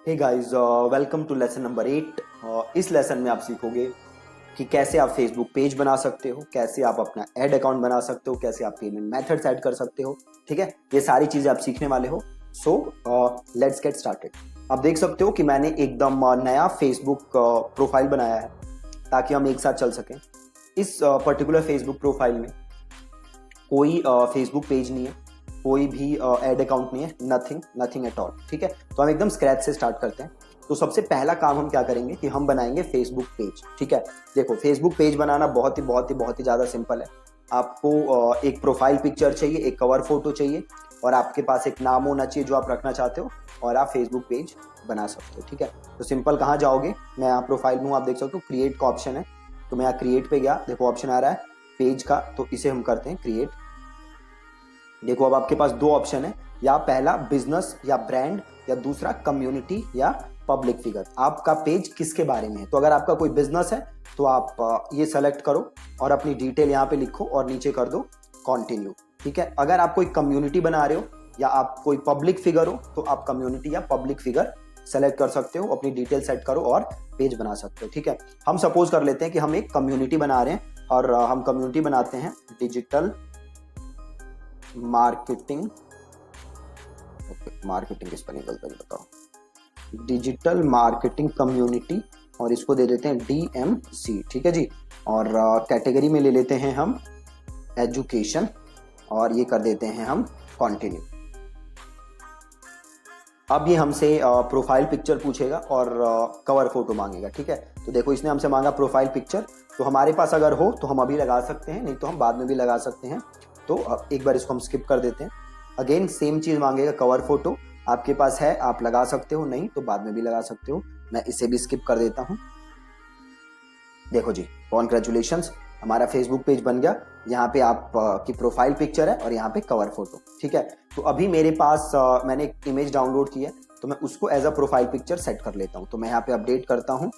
Hey guys, welcome to lesson number 8। इस lesson में आप सीखोगे कि कैसे आप फेसबुक पेज बना सकते हो, कैसे आप अपना एड अकाउंट बना सकते हो, कैसे आप पेमेंट मेथड्स ऐड कर सकते हो। ठीक है, ये सारी चीजें आप सीखने वाले हो। So let's get started. आप देख सकते हो कि मैंने एकदम नया फेसबुक प्रोफाइल बनाया है ताकि हम एक साथ चल सकें। इस पर्टिकुलर फेसबुक प्रोफाइल में कोई फेसबुक पेज नहीं है, कोई भी एड अकाउंट नहीं है, नथिंग नथिंग एट ऑल। ठीक है, तो हम एकदम स्क्रैच से स्टार्ट करते हैं। तो सबसे पहला काम हम क्या करेंगे कि हम बनाएंगे फेसबुक पेज। ठीक है, देखो फेसबुक पेज बनाना बहुत ही ज़्यादा सिंपल है। आपको एक प्रोफाइल पिक्चर चाहिए, एक कवर फोटो चाहिए और आपके पास एक नाम होना चाहिए जो आप रखना चाहते हो और आप फेसबुक पेज बना सकते हो। ठीक है, तो सिंपल कहाँ जाओगे, मैं यहाँ प्रोफाइल में आप देख सकते हो क्रिएट का ऑप्शन है। तो मैं यहाँ क्रिएट पे गया, देखो ऑप्शन आ रहा है पेज का, तो इसे हम करते हैं क्रिएट। देखो अब आपके पास दो ऑप्शन है, या पहला बिजनेस या ब्रांड, या दूसरा कम्युनिटी या पब्लिक फिगर। आपका पेज किसके बारे में है? तो अगर आपका कोई बिजनेस है तो आप ये सेलेक्ट करो और अपनी डिटेल यहाँ पे लिखो और नीचे कर दो कंटिन्यू। ठीक है, अगर आप कोई कम्युनिटी बना रहे हो या आप कोई पब्लिक फिगर हो तो आप कम्युनिटी या पब्लिक फिगर सेलेक्ट कर सकते हो, अपनी डिटेल सेट करो और पेज बना सकते हो। ठीक है, हम सपोज कर लेते हैं कि हम एक कम्युनिटी बना रहे हैं और हम कम्युनिटी बनाते हैं डिजिटल मार्केटिंग। मार्केटिंग किस पर निकलता है बताओ, डिजिटल मार्केटिंग कम्युनिटी, और इसको दे देते हैं DMC। ठीक है जी, और कैटेगरी में ले लेते हैं हम एजुकेशन और ये कर देते हैं हम कंटिन्यू। अब ये हमसे प्रोफाइल पिक्चर पूछेगा और कवर फोटो मांगेगा। ठीक है, तो देखो इसने हमसे मांगा प्रोफाइल पिक्चर, तो हमारे पास अगर हो तो हम अभी लगा सकते हैं, नहीं तो हम बाद में भी लगा सकते हैं। तो एक बार इसको हम स्किप कर देते हैं। अगेन सेम चीज मांगेगा कवर फोटो, आपके पास है आप लगा सकते हो, नहीं तो बाद में भी लगा सकते हो। मैं इसे भी स्किप कर देता हूं। देखो जी, कॉन्ग्रेचुलेशंस, हमारा फेसबुक पेज बन गया। यहाँ पे आप की प्रोफाइल पिक्चर है और यहाँ पे कवर फोटो। ठीक है, तो अभी मेरे पास मैंने एक इमेज डाउनलोड की है, तो मैं उसको as a profile picture set कर लेता हूँ। तो मैं यहाँ पे अपडेट करता हूँ,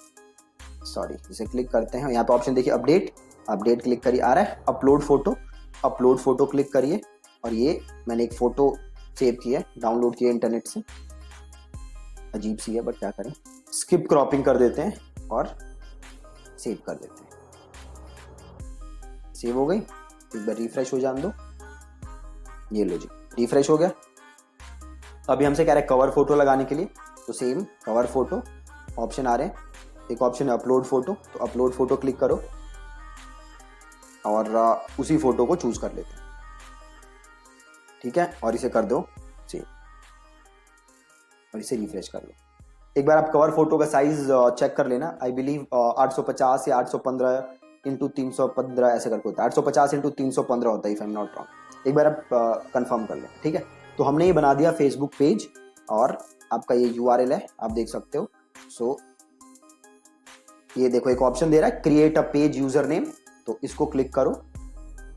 सॉरी इसे क्लिक करते हैं। यहाँ पे ऑप्शन देखिए अपडेट, अपडेट क्लिक करिए, आ रहा है upload photo, upload photo click करिए और ये मैंने एक फोटो सेव की है, डाउनलोड की है इंटरनेट से, अजीब सी है बट क्या करें, स्किप क्रॉपिंग कर देते हैं और सेव कर देते हैं। सेव हो गई, एक बार रिफ्रेश हो जाने दो, ये लो जी रिफ्रेश हो गया। अभी हमसे कह रहा है कवर फोटो लगाने के लिए, तो सेम कवर फोटो ऑप्शन आ रहे हैं, एक ऑप्शन है अपलोड फोटो, तो अपलोड फोटो क्लिक करो और उसी फोटो को चूज कर लेते हैं। ठीक है, और इसे कर दो सेव और इसे रिफ्रेश कर लो। एक बार आप कवर फोटो का साइज चेक कर लेना, आई बिलीव 850 या 815 इंटू 315 ऐसे करके होता है, 850 इंटू 315 होता है if I am not wrong. एक बार आप कंफर्म कर लें। ठीक है, तो हमने ये बना दिया फेसबुक पेज और आपका ये URL है, आप देख सकते हो। सो ये देखो एक ऑप्शन दे रहा है create a page user name, तो इसको क्लिक करो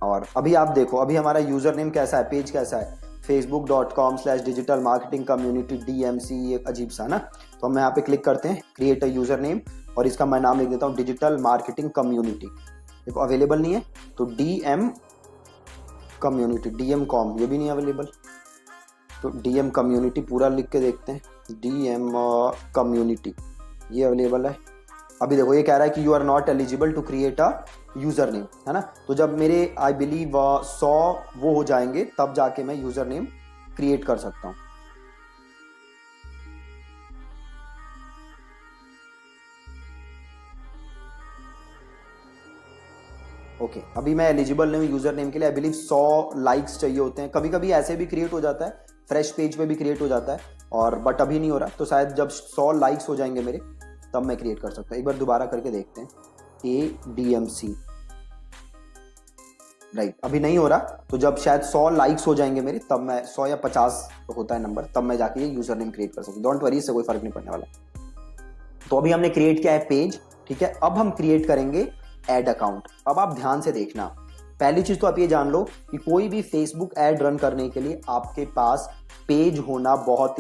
और अभी आप देखो अभी हमारा यूजर नेम कैसा है, पेज कैसा है, facebook.com/digital marketing community DMC, एक अजीब सा ना। तो हम यहाँ पे क्लिक करते हैं क्रिएट अ यूजर नेम और इसका मैं नाम लिख देता हूँ डिजिटल मार्केटिंग कम्युनिटी। देखो अवेलेबल नहीं है तो DM कम्युनिटी, DM.com ये भी नहीं अवेलेबल, तो DM कम्युनिटी पूरा लिख के देखते हैं, DM कम्युनिटी ये अवेलेबल है। अभी देखो ये कह रहा है कि you are not eligible to create a user name, है ना। तो जब मेरे आई बिलीव 100 वो हो जाएंगे तब जाके मैं यूजर नेम क्रिएट कर सकता हूं। ओके, अभी मैं एलिजिबल नहीं हूँ यूजर नेम के लिए, आई बिलीव 100 लाइक्स चाहिए होते हैं। कभी कभी ऐसे भी क्रिएट हो जाता है, फ्रेश पेज पे भी क्रिएट हो जाता है, और बट अभी नहीं हो रहा। तो शायद जब 100 लाइक्स हो जाएंगे मेरे तब मैं क्रिएट कर सकता हूँ। एक बार दोबारा करके देखते हैं, ADMC राइट, अभी नहीं हो रहा। तो जब शायद 100 लाइक्स हो जाएंगे मेरे तब मैं 100 या 50 होता है नंबर, तब मैं जाके ये यूजर नेम क्रिएट कर सकता हूँ। डोंट वरी, इससे कोई फर्क नहीं पड़ने वाला। तो अभी हमने क्रिएट किया है पेज। ठीक है, अब हम क्रिएट करेंगे एड अकाउंट। अब आप ध्यान से देखना, पहली चीज तो आप ये जान लो कि कोई भी फेसबुक एड रन करने के लिए आपके पास पेज होना बहुत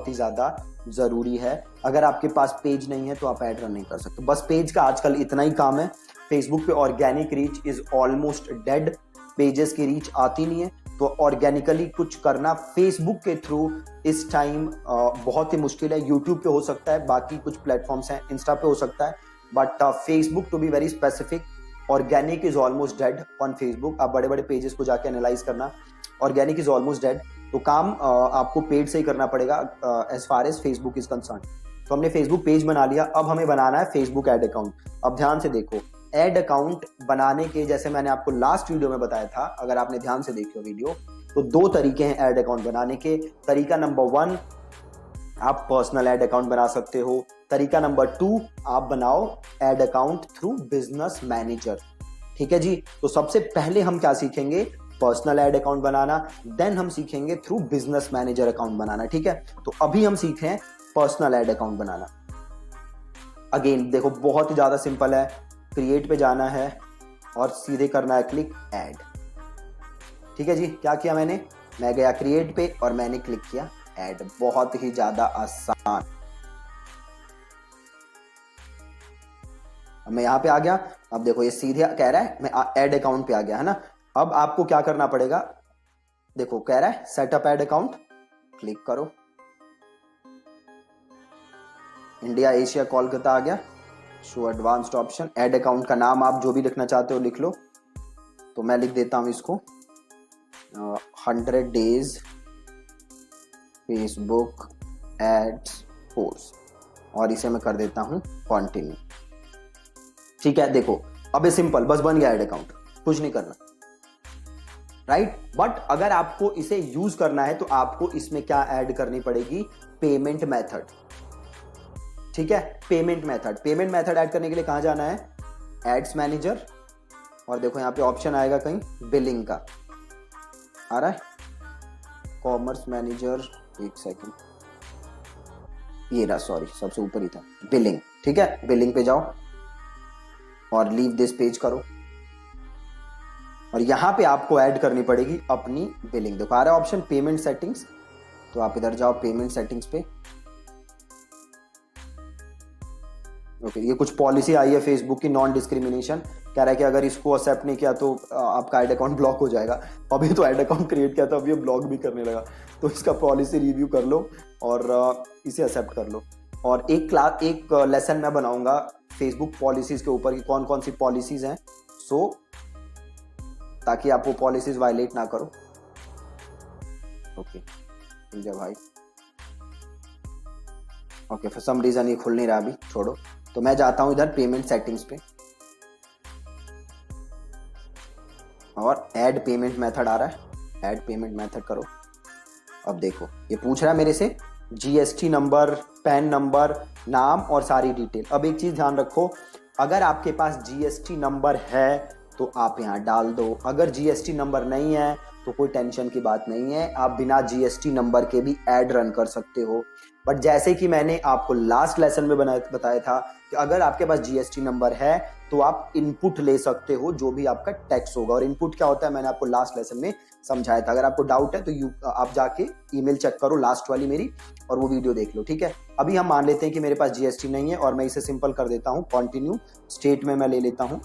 ही ज्यादा जरूरी है। अगर आपके पास पेज नहीं है तो आप एड रन नहीं कर सकते। बस पेज का आजकल इतना ही काम है, फेसबुक पे organic reach is almost dead, pages की रीच आती नहीं है। तो ऑर्गेनिकली कुछ करना फेसबुक के थ्रू इस टाइम बहुत ही मुश्किल है। यूट्यूब पे हो सकता है, बाकी कुछ प्लेटफॉर्म्स हैं, इंस्टा पे हो सकता है, but Facebook to be very specific, organic is almost dead on Facebook. आप बड़े बड़े पेजेस को जाके एनालाइज करना, ऑर्गेनिक इज ऑलमोस्ट डेड। तो काम आपको पेड से ही करना पड़ेगा as far as Facebook is concern. तो हमने फेसबुक पेज बना लिया, अब हमें बनाना है फेसबुक एड अकाउंट। अब ध्यान से देखो, एड अकाउंट बनाने के, जैसे मैंने आपको लास्ट वीडियो में बताया था, अगर आपने ध्यान से देखी हो वीडियो, तो 2 तरीके हैं एड अकाउंट बनाने के। तरीका नंबर 1, आप पर्सनल एड अकाउंट बना सकते हो। तरीका नंबर 2, आप बनाओ ad account through business manager. ठीक है जी। तो सबसे पहले हम क्या सीखेंगे, पर्सनल एड अकाउंट बनाना, देन हम सीखेंगे थ्रू बिजनेस मैनेजर अकाउंट बनाना। ठीक है, तो अभी हम सीख रहे हैं पर्सनल एड अकाउंट बनाना। अगेन देखो, बहुत ही ज्यादा सिंपल है। क्रिएट पे जाना है और सीधे करना है क्लिक ऐड। ठीक है जी। क्या किया मैंने, मैं गया क्रिएट पे और मैंने क्लिक किया ऐड। बहुत ही ज्यादा आसान। अब मैं यहां पे आ गया। अब देखो ये सीधे कह रहा है मैं ऐड अकाउंट पे आ गया, है ना। अब आपको क्या करना पड़ेगा, देखो कह रहा है सेटअप ऐड अकाउंट, क्लिक करो। इंडिया एशिया कोलकाता आ गया, show advanced option. Add account का नाम आप जो भी लिखना चाहते हो लिख लो। तो मैं लिख देता हूं इसको 100 डेज फेसबुक एड्स कोर्स, और इसे मैं कर देता हूं कंटिन्यू। ठीक है, देखो अब ये सिंपल, बस बन गया ऐड अकाउंट, कुछ नहीं करना, राइट। बट अगर आपको इसे यूज करना है तो आपको इसमें क्या ऐड करनी पड़ेगी, पेमेंट मेथड। ठीक है, पेमेंट मेथड ऐड करने के लिए कहां जाना है, एड्स मैनेजर, और देखो यहां पे ऑप्शन आएगा कहीं बिलिंग का, आ रहा है कॉमर्स मैनेजर, एक सेकंड, ये रहा, सॉरी सबसे ऊपर ही था बिलिंग। ठीक है, बिलिंग पे जाओ और लीव दिस पेज करो, और यहां पे आपको ऐड करनी पड़ेगी अपनी बिलिंग। देखो आ रहा है ऑप्शन पेमेंट सेटिंग्स, तो आप इधर जाओ पेमेंट सेटिंग्स पे। ओके, ये कुछ पॉलिसी आई है फेसबुक की, नॉन डिस्क्रिमिनेशन, कह रहा है कि अगर इसको एक्सेप्ट नहीं किया तो आपका ऐड अकाउंट ब्लॉक हो जाएगा। अभी तो ऐड अकाउंट क्रिएट किया था, अभी ये ब्लॉक भी करने लगा, तो इसका पॉलिसी रिव्यू कर लो और इसे एक्सेप्ट कर लो। और एक लेसन मैं बनाऊंगा फेसबुक पॉलिसीज के ऊपर कि कौन कौन सी पॉलिसीज हैं, सो ताकि आप वो पॉलिसीज वायलेट ना करो। ओके भाई, ओके फॉर सम रीजन ये खुल नहीं रहा अभी, छोड़ो। तो मैं जाता हूं इधर पेमेंट सेटिंग्स पे, और ऐड पेमेंट मेथड आ रहा है, ऐड पेमेंट मेथड करो। अब देखो ये पूछ रहा है मेरे से जीएसटी नंबर, पैन नंबर, नाम और सारी डिटेल। अब एक चीज ध्यान रखो, अगर आपके पास जीएसटी नंबर है तो आप यहां डाल दो, अगर जीएसटी नंबर नहीं है तो कोई टेंशन की बात नहीं है, आप बिना जीएसटी नंबर के भी ऐड रन कर सकते हो। बट जैसे कि मैंने आपको लास्ट लेसन में बताया था कि अगर आपके पास जीएसटी नंबर है तो आप इनपुट ले सकते हो, जो भी आपका टैक्स होगा। और इनपुट क्या होता है मैंने आपको लास्ट लेसन में समझाया था। अगर आपको डाउट है तो आप जाके ईमेल चेक करो लास्ट वाली मेरी, और वो वीडियो देख लो। ठीक है, अभी हम मान लेते हैं कि मेरे पास जीएसटी नहीं है, और मैं इसे सिंपल कर देता हूँ कंटिन्यू। स्टेट में मैं ले लेता हूँ,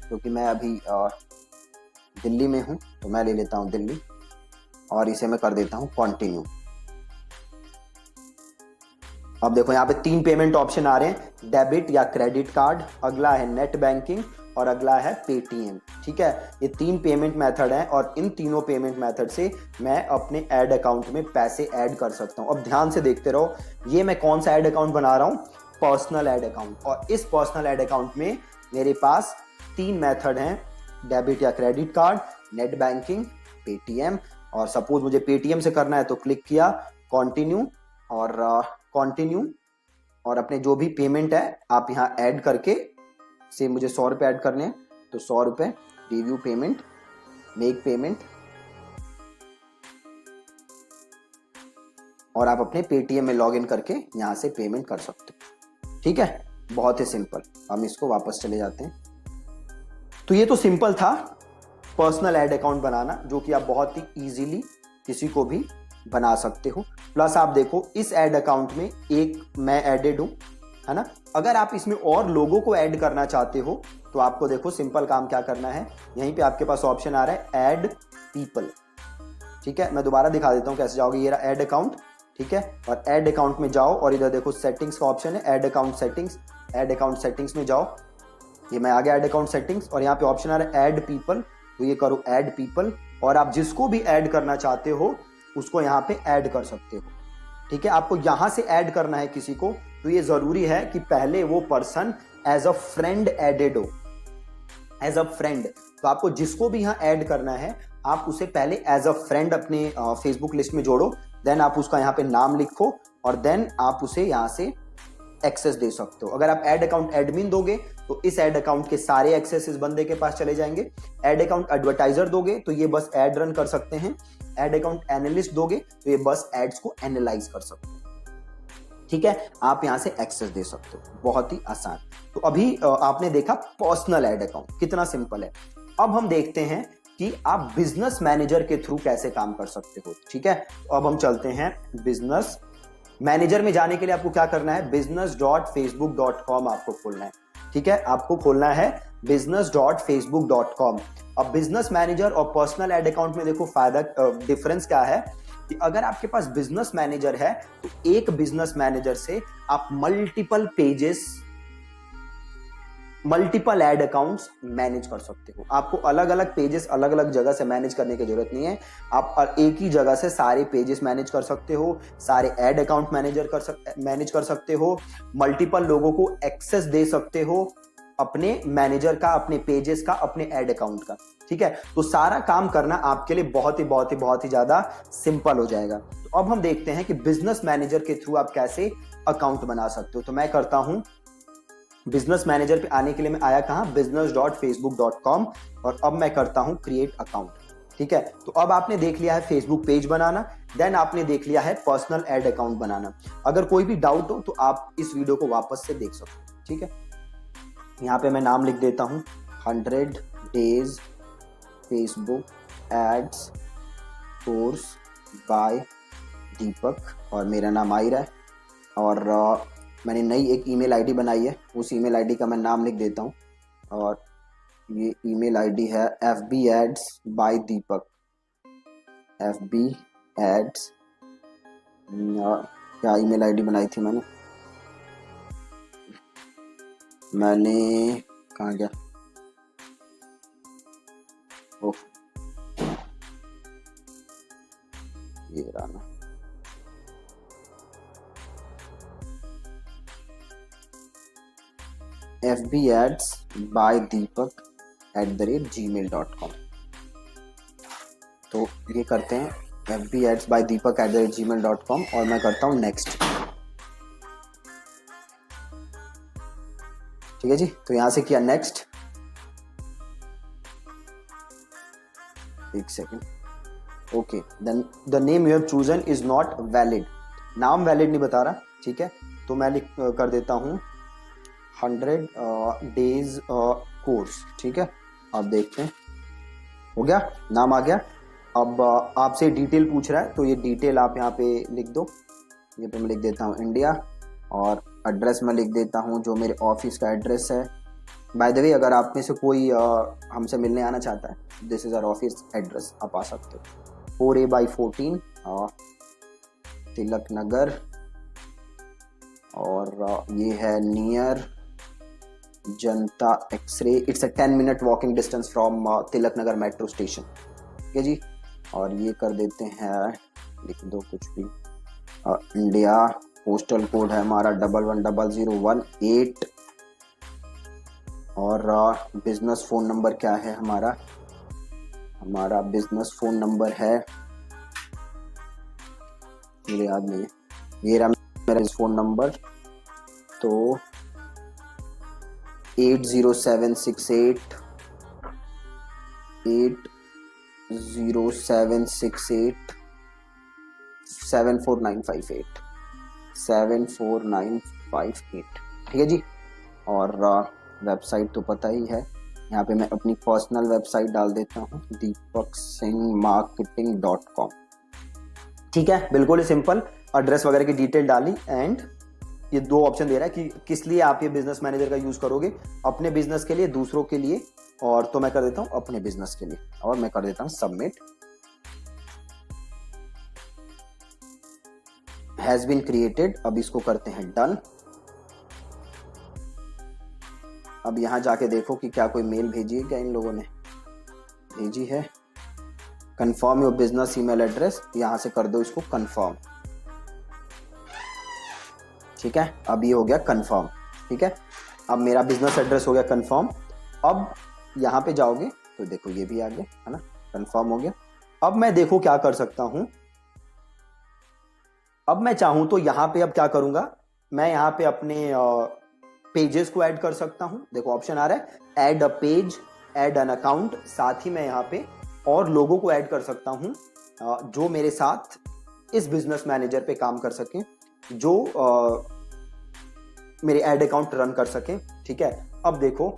क्योंकि मैं अभी दिल्ली में हूं, तो मैं ले लेता हूं दिल्ली, और इसे मैं कर देता हूं कंटिन्यू। अब देखो यहाँ पे 3 पेमेंट ऑप्शन आ रहे हैं, डेबिट या क्रेडिट कार्ड, अगला है नेट बैंकिंग, और अगला है पेटीएम। ठीक है, ये 3 पेमेंट मेथड हैं, और इन तीनों पेमेंट मेथड से मैं अपने ऐड अकाउंट में पैसे ऐड कर सकता हूं। अब ध्यान से देखते रहो, ये मैं कौन सा ऐड अकाउंट बना रहा हूं, पर्सनल ऐड अकाउंट। और इस पर्सनल ऐड अकाउंट में मेरे पास 3 मेथड हैं, डेबिट या credit card, net banking, Paytm. और सपोज मुझे पेटीएम से करना है तो क्लिक किया कंटिन्यू, और कंटिन्यू, और अपने जो भी पेमेंट है आप यहाँ ऐड करके, से मुझे 100 रुपये ऐड करने हैं तो 100 रुपये, रिव्यू पेमेंट, मेक पेमेंट, और आप अपने पेटीएम में लॉग इन करके यहाँ से पेमेंट कर सकते हो। ठीक है, बहुत ही सिंपल। हम इसको वापस चले जाते हैं। तो ये तो सिंपल था पर्सनल ऐड अकाउंट बनाना, जो कि आप बहुत ही इजीली किसी को भी बना सकते हो। प्लस आप देखो इस ऐड अकाउंट में एक मैं एडेड हूं, है ना। अगर आप इसमें और लोगों को ऐड करना चाहते हो तो आपको देखो सिंपल काम क्या करना है, यहीं पे आपके पास ऑप्शन आ रहा है ऐड पीपल। ठीक है, मैं दोबारा दिखा देता हूँ कैसे जाओगे। ये रहा ऐड अकाउंट, ठीक है, और ऐड अकाउंट में जाओ और इधर देखो सेटिंग्स का ऑप्शन है, add account settings. Add account settings में जाओ, ये मैं आ गया ऐड अकाउंट सेटिंग्स, और यहाँ पे ऑप्शन आ रहा है ऐड पीपल, तो ये करो ऐड पीपल, और आप जिसको भी ऐड करना चाहते हो उसको यहाँ पे ऐड कर सकते हो। ठीक है, आपको यहां से ऐड करना है किसी को, तो ये जरूरी है कि पहले वो person as a friend added हो, एज अ फ्रेंड। तो आपको जिसको भी यहाँ ऐड करना है आप उसे पहले एज अ फ्रेंड अपने फेसबुक लिस्ट में जोड़ो, देन आप उसका यहाँ पे नाम लिखो और देन आप उसे यहाँ से एक्सेस दे सकते हो। अगर आप ऐड अकाउंट एडमिन दोगे तो इस ऐड अकाउंट के सारे एक्सेस इस बंदे के पास चले जाएंगे। ऐड अकाउंट एडवर्टाइजर दोगे तो ये बस ऐड रन कर सकते हैं। ऐड अकाउंट एनालिस्ट दोगे तो ये बस एड्स को एनालाइज कर सकते हैं। ठीक है, आप यहां से एक्सेस दे सकते हो, बहुत ही आसान। तो अभी आपने देखा पर्सनल ऐड अकाउंट कितना सिंपल है। अब हम देखते हैं कि आप बिजनेस मैनेजर के थ्रू कैसे काम कर सकते हो। ठीक है, तो अब हम चलते हैं बिजनेस मैनेजर में। जाने के लिए आपको क्या करना है, business.facebook.com आपको खोलना है। ठीक है, आपको खोलना है business.facebook.com। अब बिजनेस मैनेजर और पर्सनल ऐड अकाउंट में देखो फायदा डिफरेंस क्या है कि अगर आपके पास बिजनेस मैनेजर है तो एक बिजनेस मैनेजर से आप multiple pages, multiple add accounts manage कर सकते हो। आपको अलग अलग पेजेस अलग अलग जगह से मैनेज करने की जरूरत नहीं है, आप एक ही जगह से सारे पेजेस मैनेज कर सकते हो, सारे ऐड अकाउंट मैनेज कर सकते हो, मल्टीपल लोगों को एक्सेस दे सकते हो अपने मैनेजर का, अपने पेजेस का, अपने ऐड अकाउंट का। ठीक है, तो सारा काम करना आपके लिए बहुत ही ज्यादा सिंपल हो जाएगा। तो अब हम देखते हैं कि बिजनेस मैनेजर के थ्रू आप कैसे अकाउंट बना सकते हो। तो मैं करता हूं बिजनेस मैनेजर पे आने के लिए मैं आया कहां, business.facebook.com, और अब मैं करता हूं क्रिएट अकाउंट। ठीक है, तो अब आपने देख लिया है फेसबुक पेज बनाना, देन आपने देख लिया है पर्सनल ऐड अकाउंट बनाना। अगर कोई भी डाउट हो तो आप इस वीडियो को वापस से देख सकते हो। ठीक है, यहाँ पे मैं नाम लिख देता हूं 100 days Facebook ads course by Deepak, और मेरा नाम आयरा है, और मैंने नई एक ईमेल आईडी बनाई है, उस ईमेल आईडी का मैं नाम लिख देता हूँ, और ये ईमेल आईडी है FB Ads by Deepak. FB Ads, क्या ईमेल आईडी बनाई थी मैंने कहाँ गया, ओह ये रहा ना, FB Ads by Deepak @gmail.com। तो ये करते हैं FB Ads by Deepak @gmail.com, और मैं करता हूँ नेक्स्ट। ठीक है जी, तो यहां से किया नेक्स्ट, एक second, okay, then the name you have chosen is not valid, नाम वैलिड नहीं बता रहा। ठीक है, तो मैं कर देता हूं 100 days कोर्स। ठीक है, आप देखते हैं हो गया, नाम आ गया। अब आपसे डिटेल पूछ रहा है, तो ये डिटेल आप यहाँ पे लिख दो। ये पे मैं लिख देता हूँ इंडिया, और एड्रेस मैं लिख देता हूँ जो मेरे ऑफिस का एड्रेस है। बाय द वे, अगर आप में से कोई हमसे मिलने आना चाहता है, this is our office address, आप आ सकते हो 4A/14 तिलक नगर, और ये है near Janta X-ray, it's a 10 minute walking distance from Tilak Nagar metro station. ठीक है जी, और ये कर देते हैं, लिख दो कुछ भी, इंडिया, पोस्टल कोड है हमारा 110018, और बिजनेस फोन नंबर क्या है हमारा बिजनेस फोन नंबर है, मुझे याद नहीं है, ये रहा मेरा फोन नंबर, तो 80768 74958 74958। ठीक है जी, और वेबसाइट तो पता ही है, यहाँ पे मैं अपनी पर्सनल वेबसाइट डाल देता हूँ deepaksinghmarketing.com। ठीक है, बिल्कुल ही सिंपल, एड्रेस वगैरह की डिटेल डाली, एंड ये दो ऑप्शन दे रहा है कि किस लिए आप ये बिजनेस मैनेजर का यूज करोगे, अपने बिजनेस के लिए, दूसरों के लिए, और तो मैं कर देता हूँ अपने बिजनेस के लिए, और मैं कर देता हूँ सबमिट। Has been created. अब इसको करते हैं डन। अब यहां जाके देखो कि क्या कोई मेल भेजी है, क्या इन लोगों ने भेजी है। Confirm your business email address, यहां से कर दो इसको कंफर्म। ठीक है, अब ये हो गया कंफर्म। ठीक है, अब मेरा बिजनेस एड्रेस हो गया कंफर्म। अब यहां पे जाओगे तो देखो ये भी आ गया, है ना, कंफर्म हो गया। अब मैं देखो क्या कर सकता हूं। अब मैं चाहूं तो यहां पे अब क्या करूंगा, मैं यहां पे अपने पेजेस को ऐड कर सकता हूं। देखो ऑप्शन आ रहा है add a page, add an account. साथ ही मैं यहां पे और लोगों को ऐड कर सकता हूं जो मेरे साथ इस बिजनेस मैनेजर पे काम कर सकें, जो मेरे ऐड अकाउंट रन कर सकें। ठीक है, अब देखो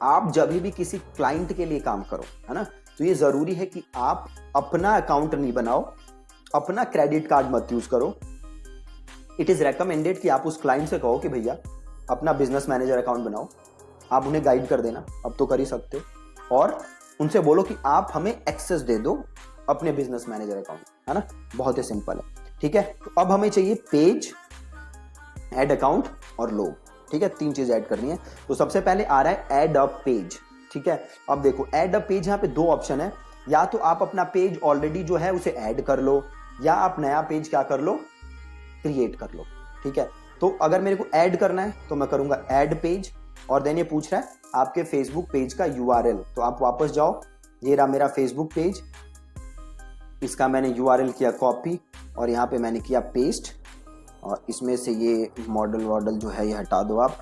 आप जब भी किसी क्लाइंट के लिए काम करो, है ना, तो ये जरूरी है कि आप अपना अकाउंट नहीं बनाओ, अपना क्रेडिट कार्ड मत यूज करो। इट इज रेकमेंडेड कि आप उस क्लाइंट से कहो कि भैया अपना बिजनेस मैनेजर अकाउंट बनाओ। आप उन्हें गाइड कर देना, अब तो कर ही सकते हो, और उनसे बोलो कि आप हमें एक्सेस दे दो अपने बिजनेस मैनेजर अकाउंट, है ना, बहुत ही सिंपल है। ठीक है, तो अब हमें चाहिए पेज, ऐड अकाउंट और लोग। ठीक है, 3 चीज ऐड करनी है। तो सबसे पहले आ रहा है ऐड अ पेज। ठीक है, अब देखो ऐड अ पेज, यहाँ पे 2 ऑप्शन है, या तो आप अपना पेज ऑलरेडी जो है उसे ऐड कर लो, या आप नया पेज क्या कर लो, क्रिएट कर लो। ठीक है, तो अगर मेरे को ऐड करना है तो मैं करूंगा ऐड पेज, और देन ये पूछ रहा है आपके फेसबुक पेज का यूआरएल। तो आप वापस जाओ, ये रहा मेरा फेसबुक पेज, इसका मैंने यूआरएल किया कॉपी और यहाँ पे मैंने किया पेस्ट, और इसमें से ये मॉडल वॉडल जो है ये हटा दो आप।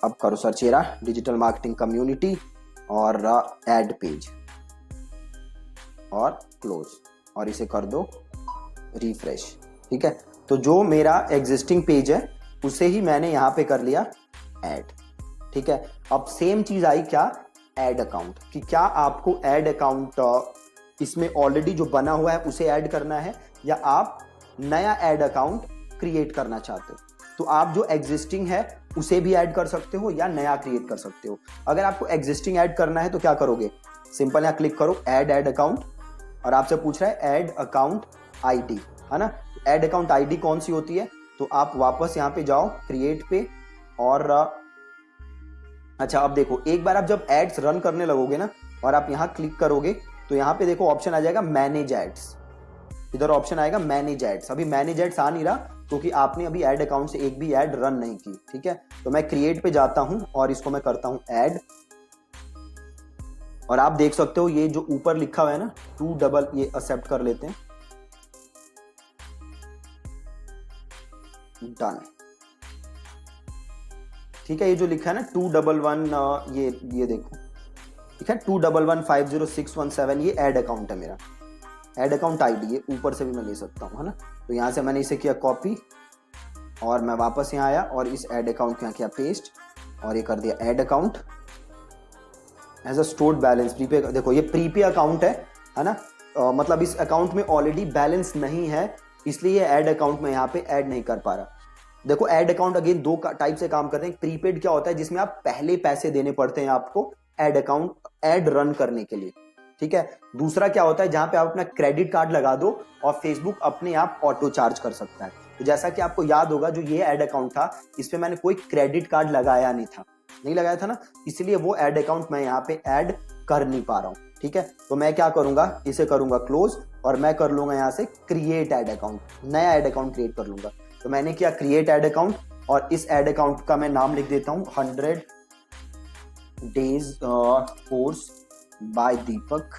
अब करो सर्च, ये रहा डिजिटल मार्केटिंग कम्युनिटी और ऐड पेज और क्लोज, और इसे कर दो रिफ्रेश। ठीक है, तो जो मेरा एग्जिस्टिंग पेज है उसे ही मैंने यहां पे कर लिया ऐड। ठीक है, अब सेम चीज आई क्या, ऐड अकाउंट, कि क्या आपको ऐड अकाउंट इसमें ऑलरेडी जो बना हुआ है उसे ऐड करना है, या आप नया ऐड अकाउंट क्रिएट करना चाहते हो। तो आप जो एग्जिस्टिंग है उसे भी ऐड कर सकते हो या नया क्रिएट कर सकते हो। अगर आपको एग्जिस्टिंग ऐड करना है तो क्या करोगे, सिंपल यहां क्लिक करो ऐड अकाउंट, और आपसे पूछ रहा है ऐड अकाउंट आईडी, है ना। ऐड अकाउंट आईडी कौन सी होती है, तो आप वापस यहां पे जाओ क्रिएट पे, और अच्छा अब देखो एक बार आप जब एड्स रन करने लगोगे ना और आप यहां क्लिक करोगे तो यहां पे देखो ऑप्शन आ जाएगा मैनेज एड्स। इधर ऑप्शन आएगा मैनेज एड्स। अभी मैनेज एड्स आ नहीं रहा क्योंकि आपने अभी ऐड अकाउंट से एक भी ऐड रन नहीं की। ठीक है, तो मैं क्रिएट पे जाता हूं और इसको मैं करता हूं ऐड, और आप देख सकते हो ये जो ऊपर लिखा हुआ है ना 2 डबल, ये एक्सेप्ट कर लेते हैं, डन। ठीक है, ये जो लिखा है ना 211, ये देखो ठीक है 211506117, ये ऐड अकाउंट है मेरा, ऐड अकाउंट आईडी, ये ऊपर से भी मैं ले सकता हूं, है ना। तो यहां से मैंने इसे किया कॉपी और मैं वापस यहां आया और इस ऐड अकाउंट को यहां किया पेस्ट और ये कर दिया add account as a stored balance prepay. देखो ये प्रीपे अकाउंट है ना, मतलब इस अकाउंट में ऑलरेडी बैलेंस नहीं है, इसलिए ऐड अकाउंट में यहाँ पे ऐड नहीं कर पा रहा। देखो ऐड अकाउंट अगेन 2 टाइप से काम करते हैं। प्रीपेड क्या होता है, जिसमें आप पहले पैसे देने पड़ते हैं आपको ऐड अकाउंट ऐड रन करने के लिए। ठीक है, दूसरा क्या होता है जहां पे आप अपना क्रेडिट कार्ड लगा दो और फेसबुक अपने आप ऑटो चार्ज कर सकता है। तो जैसा कि आपको याद होगा जो ये ऐड अकाउंट था इस पे मैंने कोई क्रेडिट कार्ड लगाया नहीं लगाया था ना, इसलिए वो ऐड अकाउंट मैं यहाँ पे ऐड कर नहीं पा रहा हूँ। ठीक है, तो मैं क्या करूंगा, इसे करूंगा क्लोज और मैं कर लूंगा यहाँ से क्रिएट ऐड अकाउंट, नया ऐड अकाउंट क्रिएट कर लूंगा। तो मैंने किया क्रिएट ऐड अकाउंट और इस ऐड अकाउंट का मैं नाम लिख देता हूं 100 डेज कोर्स बाय दीपक,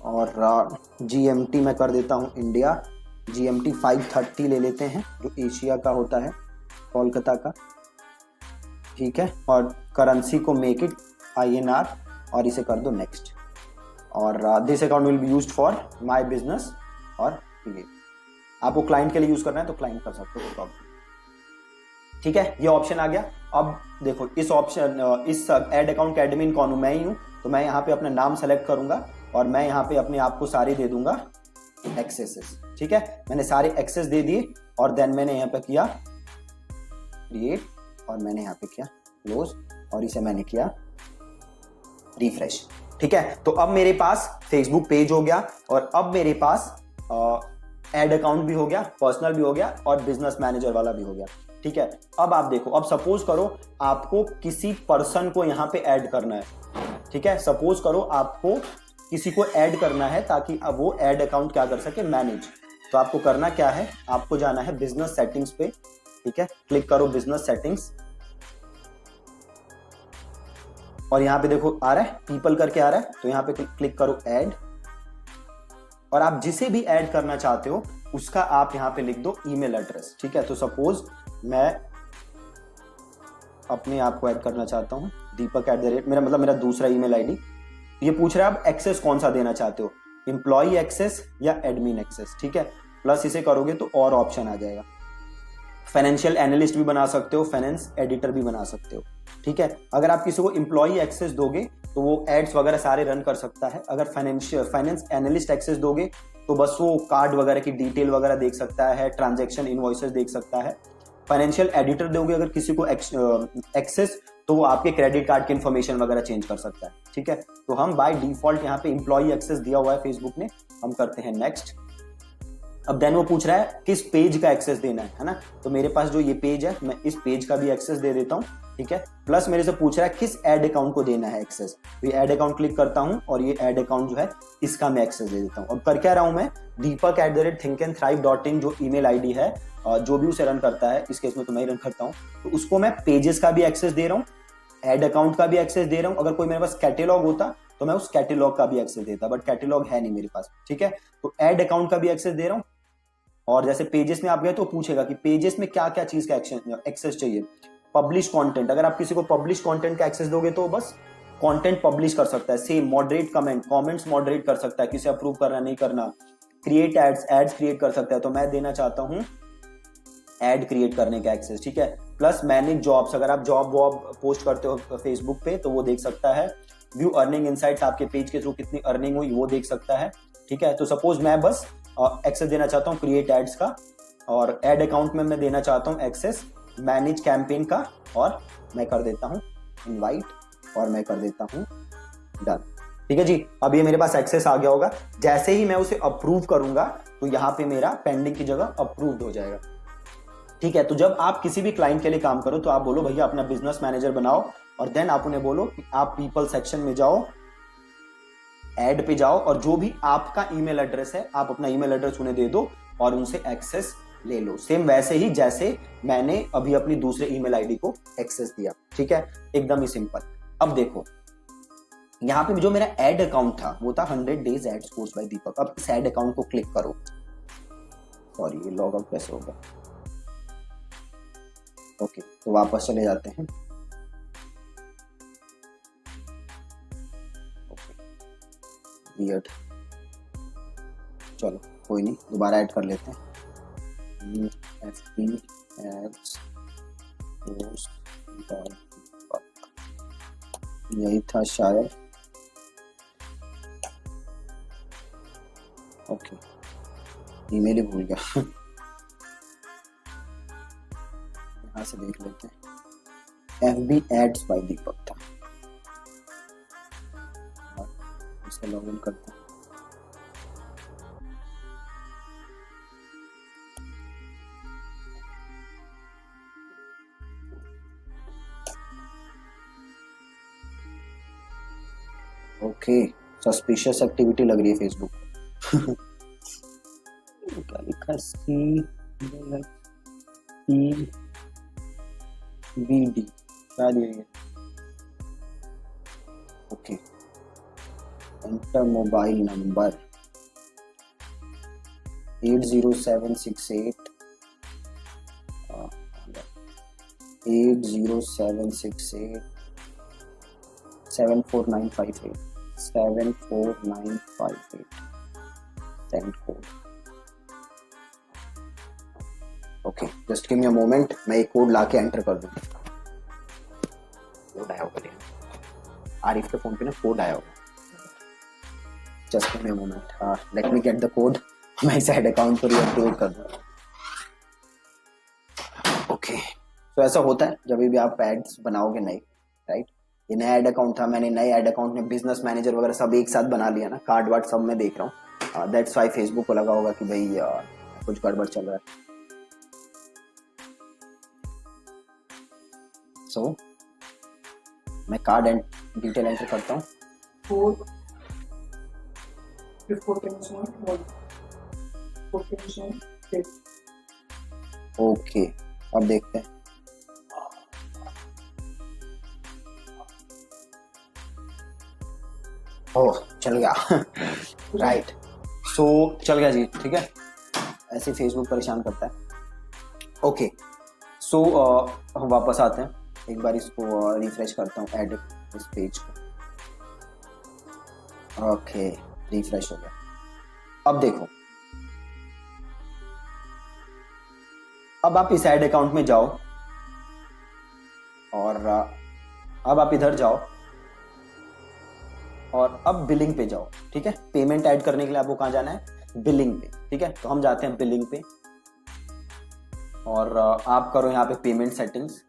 और जीएमटी मैं कर देता हूं इंडिया, जीएमटी 5:30 ले लेते हैं जो एशिया का होता है, कोलकाता का। ठीक है, और करेंसी को मेक इट INR और इसे कर दो नेक्स्ट, और this account will be used for my business, और आपको क्लाइंट के लिए यूज करना है तो क्लाइंट कर सकते हो। ठीक है, ये ऑप्शन आ गया। अब देखो इस ऑप्शन इस ऐड अकाउंट का एडमिन कौन हूं, मैं ही हूं, तो मैं यहाँ पे अपना नाम सेलेक्ट करूंगा और मैं यहाँ पे अपने आप को सारे दे दूंगा एक्सेसेस। ठीक है, मैंने सारे एक्सेस दे दिए और देन मैंने यहाँ पे किया क्रिएट और मैंने यहाँ पे किया क्लोज और इसे मैंने किया रिफ्रेश। ठीक है, तो अब मेरे पास फेसबुक पेज हो गया और अब मेरे पास एड अकाउंट भी हो गया, पर्सनल भी हो गया और बिजनेस मैनेजर वाला भी हो गया। ठीक है, अब आप देखो, अब सपोज करो आपको किसी पर्सन को यहाँ पे ऐड करना है। ठीक है, सपोज करो आपको किसी को ऐड करना है ताकि अब वो ऐड अकाउंट क्या कर सके, मैनेज। तो आपको करना क्या है, आपको जाना है बिजनेस सेटिंग्स पे। ठीक है, क्लिक करो बिजनेस सेटिंग्स और यहाँ पे देखो आ रहा है पीपल करके आ रहा है, तो यहाँ पे क्लिक करो ऐड और आप जिसे भी ऐड करना चाहते हो उसका आप यहाँ पे लिख दो ईमेल एड्रेस। ठीक है, तो सपोज मैं अपने आप को ऐड करना चाहता हूँ Deepak@, मेरा मतलब मेरा दूसरा ईमेल आईडी। ये पूछ रहा है आप एक्सेस कौन सा देना चाहते हो, एम्प्लॉय एक्सेस या एडमिन एक्सेस। ठीक है, प्लस इसे करोगे तो और ऑप्शन आ जाएगा, फाइनेंशियल एनालिस्ट भी बना सकते हो, फाइनेंस एडिटर भी बना सकते हो। ठीक है, अगर आप किसी को एम्प्लॉय एक्सेस दोगे तो वो एड्स वगैरह सारे रन कर सकता है। अगर फाइनेंस एनालिस्ट एक्सेस दोगे तो बस वो कार्ड वगैरह की डिटेल वगैरह देख सकता है, ट्रांजैक्शन इनवॉइसेस देख सकता है। फाइनेंशियल एडिटर दोगे अगर किसी को एक्सेस, तो वो आपके क्रेडिट कार्ड की इन्फॉर्मेशन वगैरह चेंज कर सकता है। ठीक है, तो हम बाय डिफॉल्ट यहाँ पे एम्प्लॉय एक्सेस दिया हुआ है फेसबुक ने, हम करते हैं नेक्स्ट। अब देन वो पूछ रहा है किस पेज का एक्सेस देना है ना, तो मेरे पास जो ये पेज है मैं इस पेज का भी एक्सेस दे देता हूँ। ठीक है, प्लस मेरे से पूछ रहा है किस एड अकाउंट को देना है एक्सेस, तो ये एड अकाउंट क्लिक करता हूँ और ये एड अकाउंट जो है इसका मैं एक्सेस दे देता हूँ। अब कर क्या रहा हूँ मैं, deepak@thinkandthrive.in जो ईमेल आईडी है, जो भी उसे रन करता है, इस केस में तो मैं ही रन करता हूँ, तो उसको मैं पेजेस का भी एक्सेस दे रहा हूँ, एड अकाउंट का भी एक्सेस दे रहा हूँ। अगर कोई मेरे पास कैटेलॉग होता तो मैं उस कैटेलॉग का भी एक्सेस देता, बट कैटेलॉग है नहीं मेरे पास। ठीक है, तो एड अकाउंट का भी एक्सेस दे रहा हूँ। और जैसे पेजेस में आप गए तो पूछेगा कि पेजेस में क्या क्या चीज का एक्सेस चाहिए। पब्लिश कंटेंट, अगर आप किसी को पब्लिश कंटेंट का एक्सेस दोगे तो बस कंटेंट पब्लिश कर सकता है। सेम मॉडरेट कमेंट्स मॉडरेट कर सकता है, किसे अप्रूव करना नहीं करना। क्रिएट एड्स क्रिएट कर सकता है, तो मैं देना चाहता हूं एड क्रिएट करने का एक्सेस। ठीक है, प्लस मैनेज जॉब्स, अगर आप जॉब वॉब पोस्ट करते हो फेसबुक पे तो वो देख सकता है। व्यू अर्निंग इनसाइट्स, आपके पेज के थ्रू कितनी अर्निंग हुई वो देख सकता है। ठीक है, तो सपोज मैं बस एक्सेस देना चाहता हूँ क्रिएट एड्स का, और एड अकाउंट में मैं देना चाहता हूँ एक्सेस मैनेज कैंपेन का, और मैं कर देता हूँ इनवाइट और मैं कर देता हूँ डन। ठीक है जी, अब ये मेरे पास एक्सेस आ गया होगा। जैसे ही मैं उसे अप्रूव करूंगा तो यहाँ पे मेरा पेंडिंग की जगह अप्रूव्ड हो जाएगा। ठीक है, तो जब आप किसी भी क्लाइंट के लिए काम करो तो आप बोलो भैया अपना बिजनेस मैनेजर बनाओ, और देन आप उन्हें बोलो कि आप पीपल सेक्शन में जाओ, ऐड पे जाओ, और जो भी आपका ईमेल एड्रेस है आप अपना ईमेल एड्रेस उन्हें दे दो और उनसे एक्सेस ले लो, सेम वैसे ही जैसे मैंने अभी अपनी दूसरे ईमेल आईडी को एक्सेस दिया। ठीक है, एकदम ही सिंपल। अब देखो यहाँ पे जो मेरा एड अकाउंट था वो था 100 डेज एड्स कोर्स बाय दीपक। अब इस एड अकाउंट को क्लिक करो, सॉरी ये लॉग आउट कैसे होगा, ओके तो वापस चले जाते हैं। वियर्ड, चलो कोई नहीं, दोबारा ऐड कर लेते हैं। FB ads post by Deepak, यही था शायद। ओके, ईमेल ही भूल गया यहाँ से देख लेते हैं। FB ads by दीपक था, इसका लॉगिन करते हैं। ओके, सस्पिशियस एक्टिविटी लग रही है फेसबुक क्या लिखा है, CBD शायद यही है। Okay, enter mobile number 80768 74958 send code. Okay, just give me a moment, मैं एक कोड लाके एंटर कर दूं। कोड आया होगा, आरिफ के फोन पे ना कोड आया होगा, just give me a moment. हाँ, let me get the code, मैं इस ऐड अकाउंट को रीअपलोड कर दूं। ओके, तो ऐसा होता है जब भी आप एड्स बनाओगे नए, राइट। ये नया ऐड अकाउंट था, मैंने नए ऐड अकाउंट में बिजनेस मैनेजर वगैरह सब एक साथ बना लिया ना, कार्ड वार्ड सब मैं देख रहा हूँ। दैट्स वाई फेसबुक को लगा होगा कि भाई कुछ गड़बड़ चल रहा है। सो मैं कार्ड एंड डिटेल एंटर करता हूँ। 4 14 ओके, अब देखते हैं। ओह चल गया राइट। सो चल गया जी, ठीक है। ऐसे फेसबुक परेशान करता है। ओके सो हम वापस आते हैं, एक बार इसको रिफ्रेश करता हूँ, ऐड इस पेज को। ओके रिफ्रेश हो गया। अब देखो, अब आप इस ऐड अकाउंट में जाओ और अब आप इधर जाओ और अब बिलिंग पे जाओ, ठीक है। पेमेंट ऐड करने के लिए आपको कहां जाना है? बिलिंग पे, ठीक है। तो हम जाते हैं बिलिंग पे और आप करो यहाँ पे पेमेंट सेटिंग्स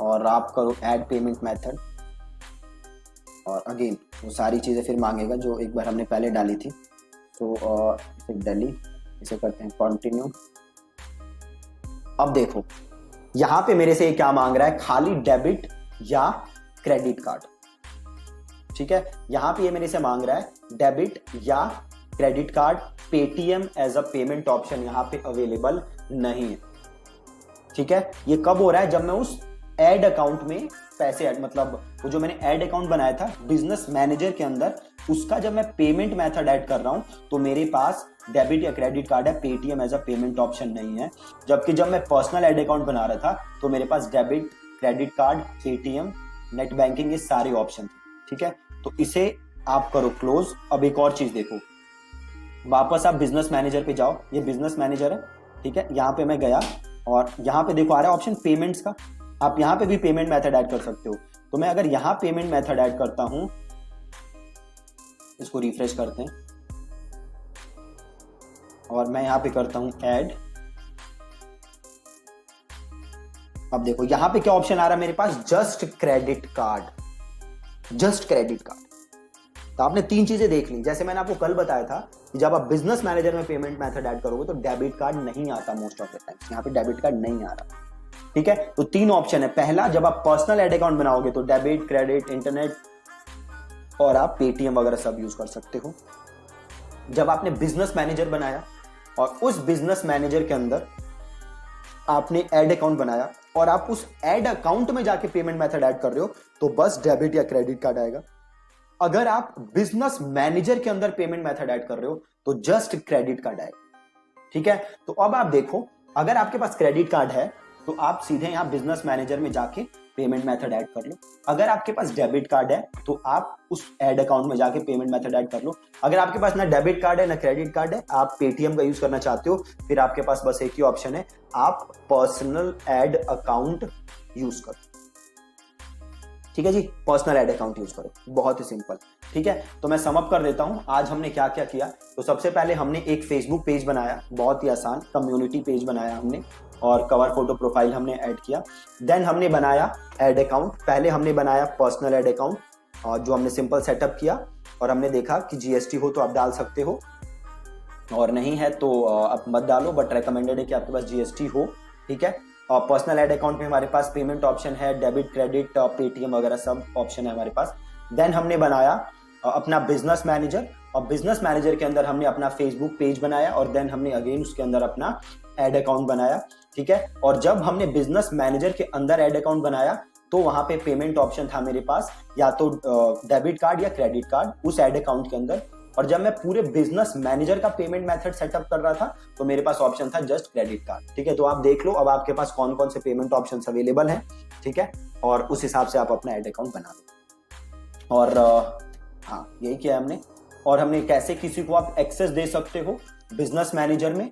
और आप करो ऐड पेमेंट मेथड और अगेन वो सारी चीजें फिर मांगेगा जो एक बार हमने पहले डाली थी। तो इसे डिलीट, इसे करते हैं कंटिन्यू। अब देखो यहां पे मेरे से ये क्या मांग रहा है? खाली डेबिट या क्रेडिट कार्ड, ठीक है। यहां पे ये मेरे से मांग रहा है डेबिट या credit card. Paytm as a payment option यहां पे अवेलेबल नहीं है, ठीक है। ये कब हो रहा है? जब मैं उस एड अकाउंट में पैसे ऐड, मतलब वो जो मैंने एड अकाउंट बनाया था बिजनेस मैनेजर के अंदर, उसका जब मैं पेमेंट मेथड ऐड कर रहा हूं तो मेरे पास डेबिट या क्रेडिट कार्ड है, Paytm as a payment option नहीं है। जबकि जब मैं पर्सनल एड अकाउंट बना रहा था तो मेरे पास debit, credit card, Paytm, net banking, ये सारे ऑप्शन थे, ठीक है। तो इसे आप करो क्लोज। अब एक और चीज देखो, वापस आप बिजनेस मैनेजर पे जाओ, ये बिजनेस मैनेजर है, ठीक है। यहाँ पे मैं गया और यहाँ पे देखो आ रहा है ऑप्शन पेमेंट्स का। आप यहाँ पे भी पेमेंट मेथड ऐड कर सकते हो। तो मैं अगर यहाँ पेमेंट मेथड ऐड करता हूं, इसको रिफ्रेश करते हैं और मैं यहाँ पे करता हूं ऐड। अब देखो यहाँ पे क्या ऑप्शन आ रहा है मेरे पास? Just credit card, just credit card. तो आपने तीन चीजें देख ली। जैसे मैंने आपको कल बताया था कि जब आप बिजनेस मैनेजर में पेमेंट मेथड ऐड करोगे तो डेबिट कार्ड नहीं आता मोस्ट ऑफ द टाइम्स, यहाँ पे डेबिट कार्ड नहीं आ रहा, ठीक है। तो तीन ऑप्शन है। पहला, जब आप पर्सनल एड अकाउंट बनाओगे तो डेबिट, क्रेडिट, इंटरनेट और आप पेटीएम वगैरह सब यूज कर सकते हो। जब आपने बिजनेस मैनेजर बनाया और उस बिजनेस मैनेजर के अंदर आपने एड अकाउंट बनाया और आप उस एड अकाउंट में जाके पेमेंट मेथड ऐड कर रहे हो तो बस डेबिट या क्रेडिट कार्ड आएगा। अगर आप बिजनेस मैनेजर के अंदर पेमेंट मेथड ऐड कर रहे हो तो जस्ट क्रेडिट कार्ड आएगा, ठीक है। तो अब आप देखो, अगर आपके पास क्रेडिट कार्ड है तो आप सीधे यहां बिजनेस मैनेजर में जाके पेमेंट मेथड ऐड कर लो। अगर आपके पास डेबिट कार्ड है तो आप उस एड अकाउंट में जाके पेमेंट मेथड ऐड कर लो। अगर आपके पास ना डेबिट कार्ड है ना क्रेडिट कार्ड है, आप पेटीएम का यूज करना चाहते हो, फिर आपके पास बस एक ही ऑप्शन है, आप पर्सनल एड अकाउंट यूज करो, ठीक है जी। पर्सनल एड अकाउंट यूज करो, बहुत ही सिंपल, ठीक है। तो मैं सम अप कर देता हूं आज हमने क्या क्या किया। तो सबसे पहले हमने एक फेसबुक पेज बनाया, बहुत ही आसान कम्युनिटी पेज बनाया हमने, और कवर फोटो प्रोफाइल हमने ऐड किया। देन हमने बनाया एड अकाउंट। पहले हमने बनाया पर्सनल एड अकाउंट और जो हमने सिंपल सेटअप किया और हमने देखा कि जीएसटी हो तो आप डाल सकते हो और नहीं है तो आप मत डालो, बट रेकमेंडेड है कि आपके पास जीएसटी हो, ठीक है। और पर्सनल एड अकाउंट में हमारे पास पेमेंट ऑप्शन है, डेबिट, क्रेडिट, पेटीएम वगैरह सब ऑप्शन है हमारे पास। देन हमने बनाया अपना बिजनेस मैनेजर और बिजनेस मैनेजर के अंदर हमने अपना फेसबुक पेज बनाया और देन हमने अगेन उसके अंदर अपना एड अकाउंट बनाया, ठीक है। और जब हमने बिजनेस मैनेजर के अंदर एड अकाउंट बनाया तो वहां पे पेमेंट ऑप्शन था मेरे पास, या तो डेबिट कार्ड या क्रेडिट कार्ड उस एड अकाउंट के अंदर। और जब मैं पूरे बिजनेस मैनेजर का पेमेंट मेथड सेटअप कर रहा था तो मेरे पास ऑप्शन था जस्ट क्रेडिट कार्ड, ठीक है। तो आप देख लो अब आपके पास कौन कौन से पेमेंट ऑप्शंस अवेलेबल हैं, ठीक है, और उस हिसाब से आप अपना एड अकाउंट बना लो। और हाँ, यही किया हमने। और हमने कैसे किसी को आप एक्सेस दे सकते हो बिजनेस मैनेजर में,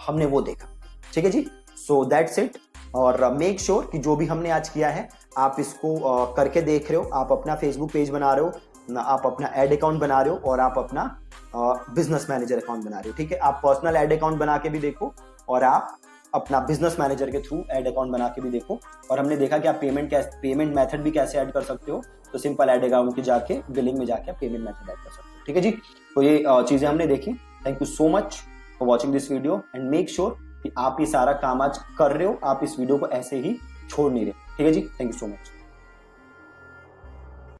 हमने वो देखा, ठीक है जी। So that's it. और मेक श्योर कि जो भी हमने आज किया है आप इसको करके देख रहे हो। आप अपना फेसबुक पेज बना रहे हो ना, आप अपना एड अकाउंट बना रहे हो और आप अपना बिजनेस मैनेजर अकाउंट बना रहे हो, ठीक है। आप पर्सनल एड अकाउंट बना के भी देखो और आप अपना बिजनेस मैनेजर के थ्रू एड अकाउंट बना के भी देखो। और हमने देखा कि आप पेमेंट मेथड भी कैसे ऐड कर सकते हो। तो सिंपल एड अकाउंट के जाके बिलिंग में जाके आप पेमेंट मेथड ऐड कर सकते हो, ठीक है जी। तो ये चीजें हमने देखी। Thank you so much for watching this video and make sure कि आप ये सारा काम आज कर रहे हो, आप इस वीडियो को ऐसे ही छोड़ नहीं रहे। ठीक है जी, थैंक यू सो मच।